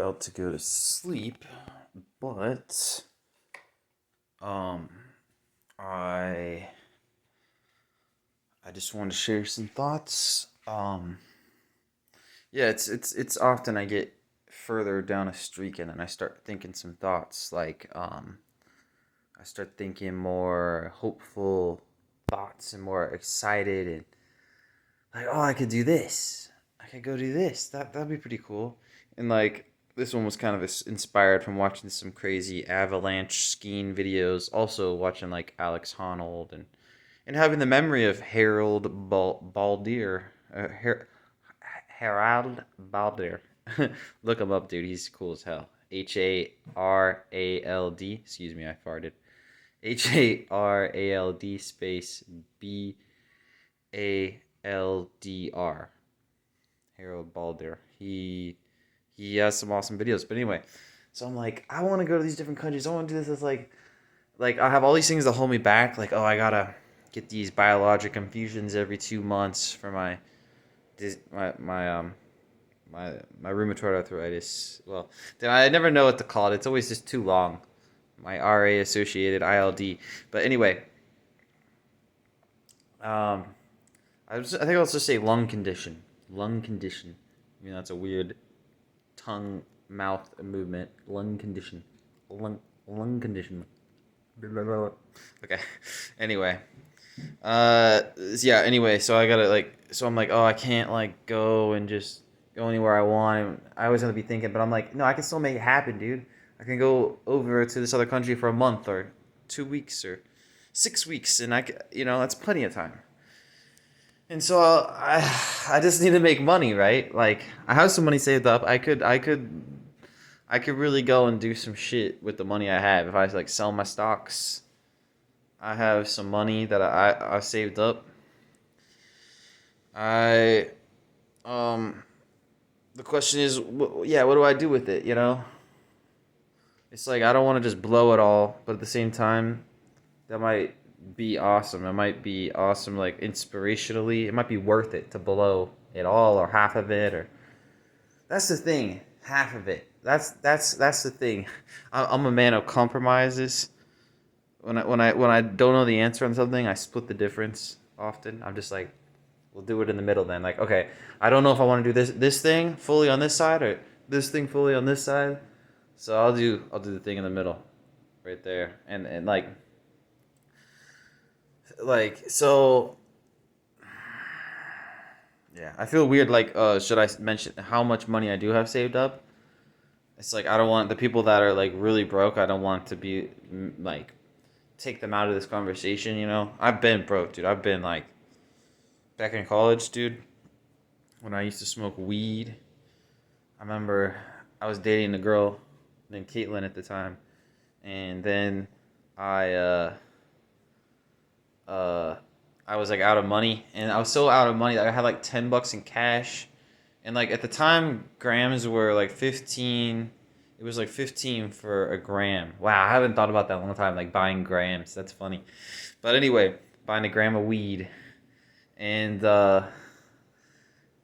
about to go to sleep, but um I I just want to share some thoughts. Yeah, it's often I get further down a streak and then I start thinking some thoughts I start thinking more hopeful thoughts and more excited and like, oh, I could do this. I could go do this. That'd be pretty cool. And like this one was kind of inspired from watching some crazy avalanche skiing videos. Also watching like Alex Honnold and having the memory of Baldier, Harold Baldier. Look him up, dude. He's cool as hell. Harald. Excuse me, I farted. Harald space BALDR. Harold Balder. He has some awesome videos. But anyway, so I'm like, I want to go to these different countries. I want to do this. It's like I have all these things that hold me back. Like, oh, I gotta get these biologic infusions every 2 months for my my my rheumatoid arthritis. Well, I never know what to call it. It's always just too long. My RA associated ILD. But anyway, um, I think I'll just say lung condition. Lung condition. I mean, that's a weird tongue mouth movement. Lung condition. Lung condition. Okay. Anyway. Yeah, anyway, so I gotta like so I'm like, oh, I can't like go and just go anywhere I want. And I always have to be thinking, but I'm like, no, I can still make it happen, dude. I can go over to this other country for a month or 2 weeks or 6 weeks, and that's plenty of time. And so I just need to make money, right? Like I have some money saved up. I could really go and do some shit with the money I have if I like sell my stocks. I have some money that I saved up. I the question is, yeah, what do I do with it? It's like I don't want to just blow it all, but at the same time, that might be awesome. It might be awesome, like inspirationally. It might be worth it to blow it all or half of it, or that's the thing, half of it. That's the thing. I'm a man of compromises. When I don't know the answer on something, I split the difference. Often, I'm just like, we'll do it in the middle then. Like, okay, I don't know if I want to do this thing fully on this side or this thing fully on this side. So I'll do the thing in the middle, right there. And like so yeah, I feel weird like should I mention how much money I do have saved up? It's like I don't want the people that are like really broke, I don't want to be like take them out of this conversation. I've been broke, dude. I've been like back in college, dude, when I used to smoke weed. I remember I was dating a girl named Caitlin at the time, and then I uh, uh, I was like out of money, and I was so out of money that I had like $10 in cash, and like at the time grams were like 15. It was like 15 for a gram. Wow, I haven't thought about that in a long time. Like buying grams, that's funny. But anyway, buying a gram of weed, and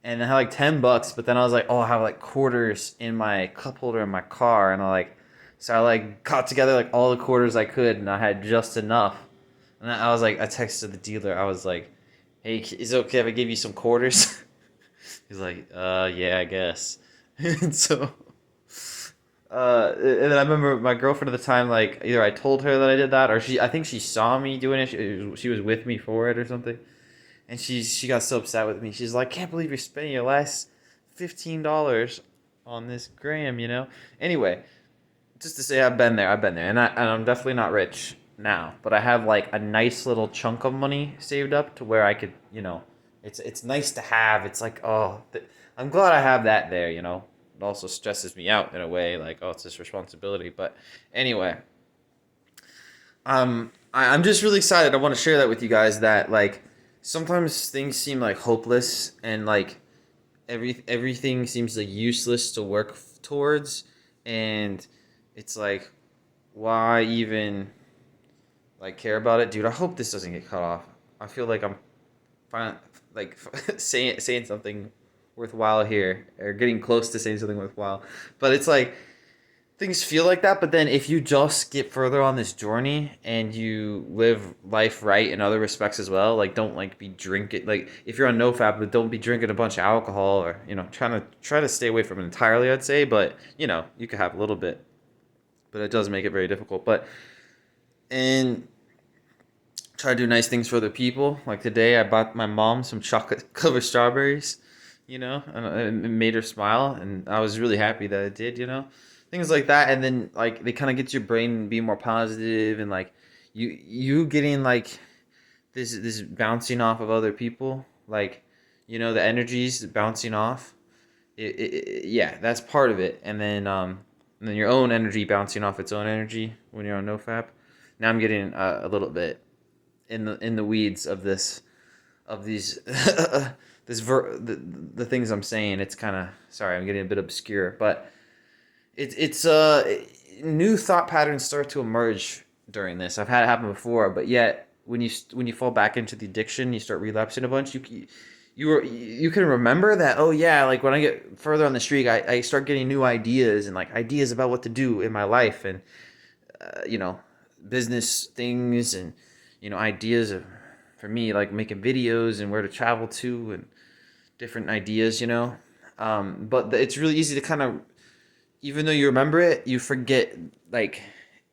and I had like $10, but then I was like, oh, I have like quarters in my cup holder in my car, and so I like got together like all the quarters I could, and I had just enough. And I was like, I texted the dealer, I was like, hey, is it okay if I give you some quarters? He's like, yeah, I guess. And so, and then I remember my girlfriend at the time, like, either I told her that I did that, or I think she saw me doing it. She was with me for it or something. And she got so upset with me. She's like, "Can't believe you're spending your last $15 on this gram." Anyway, just to say, I've been there, and I'm definitely not rich now, but I have like a nice little chunk of money saved up to where I could, it's nice to have. It's like, oh, I'm glad I have that there. It also stresses me out in a way, like, oh, it's this responsibility. But anyway, I'm just really excited. I want to share that with you guys. That like sometimes things seem like hopeless and like everything seems like useless to work towards, and it's like why even like care about it, dude? I hope this doesn't get cut off. I feel like I'm fine, like saying something worthwhile here, or getting close to saying something worthwhile. But it's like things feel like that, but then if you just get further on this journey and you live life right in other respects as well, like don't like be drinking, like if you're on NoFap, but don't be drinking a bunch of alcohol, or try to stay away from it entirely, I'd say. But you could have a little bit, but it does make it very difficult. But and try to do nice things for other people. Like today, I bought my mom some chocolate covered strawberries, and it made her smile, and I was really happy that it did, things like that. And then like they kind of get your brain be more positive, and like you getting like this bouncing off of other people, like the energies bouncing off. Yeah, that's part of it, and then your own energy bouncing off its own energy when you're on NoFap. Now I'm getting a little bit in the weeds of these the things I'm saying. It's kind of, sorry, I'm getting a bit obscure, but it's new thought patterns start to emerge during this. I've had it happen before, but yet when you fall back into the addiction, you start relapsing a bunch. You can remember that. Oh yeah, like when I get further on the streak, I start getting new ideas, and like ideas about what to do in my life, and uh, you know business things, and ideas for me, like making videos and where to travel to, and different ideas. But it's really easy to kind of, even though you remember it, you forget, like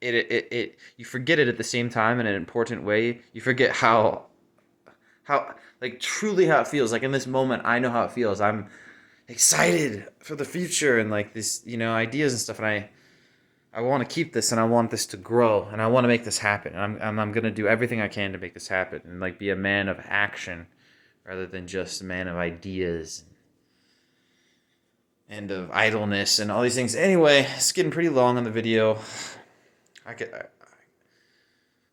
you forget it at the same time in an important way. You forget how like truly how it feels. Like in this moment, I know how it feels. I'm excited for the future, and like this, ideas and stuff, and I want to keep this, and I want this to grow, and I want to make this happen. And I'm gonna do everything I can to make this happen, and like be a man of action rather than just a man of ideas and of idleness and all these things. Anyway, it's getting pretty long on the video.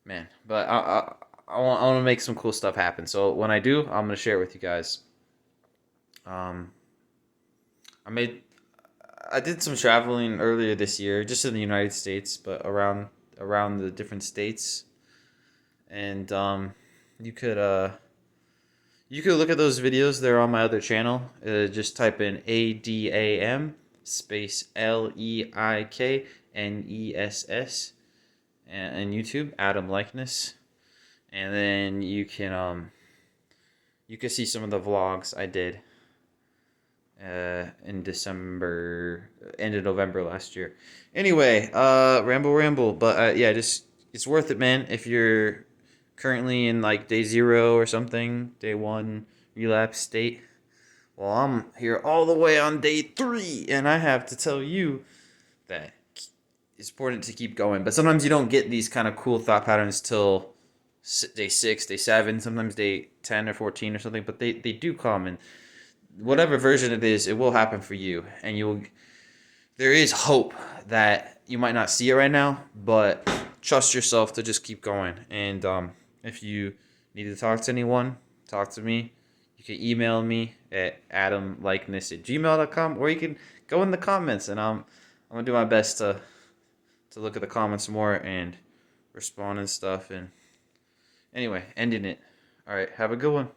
Man, but I want to make some cool stuff happen. So when I do, I'm gonna share it with you guys. Um, I made I did some traveling earlier this year, just in the United States, but around the different states, and you could uh you could look at those videos. They're on my other channel. Just type in ADAM space LEIKNESS and YouTube, Adam Likeness, and then you can see some of the vlogs I did in December, end of November last year. Anyway, ramble, but yeah, just it's worth it, man. If you're currently in like day 0 or something, day 1 relapse state. Well, I'm here all the way on day 3, and I have to tell you that it's important to keep going. But sometimes you don't get these kind of cool thought patterns till day 6, day 7, sometimes day 10 or 14 or something. But they do come, and whatever version it is, it will happen for you, and there is hope that you might not see it right now, but trust yourself to just keep going. And if you need to talk to anyone, talk to me. You can email me at adamlikeness@gmail.com, or you can go in the comments, and I'm gonna do my best to look at the comments more and respond and stuff. And anyway, ending it. All right, have a good one.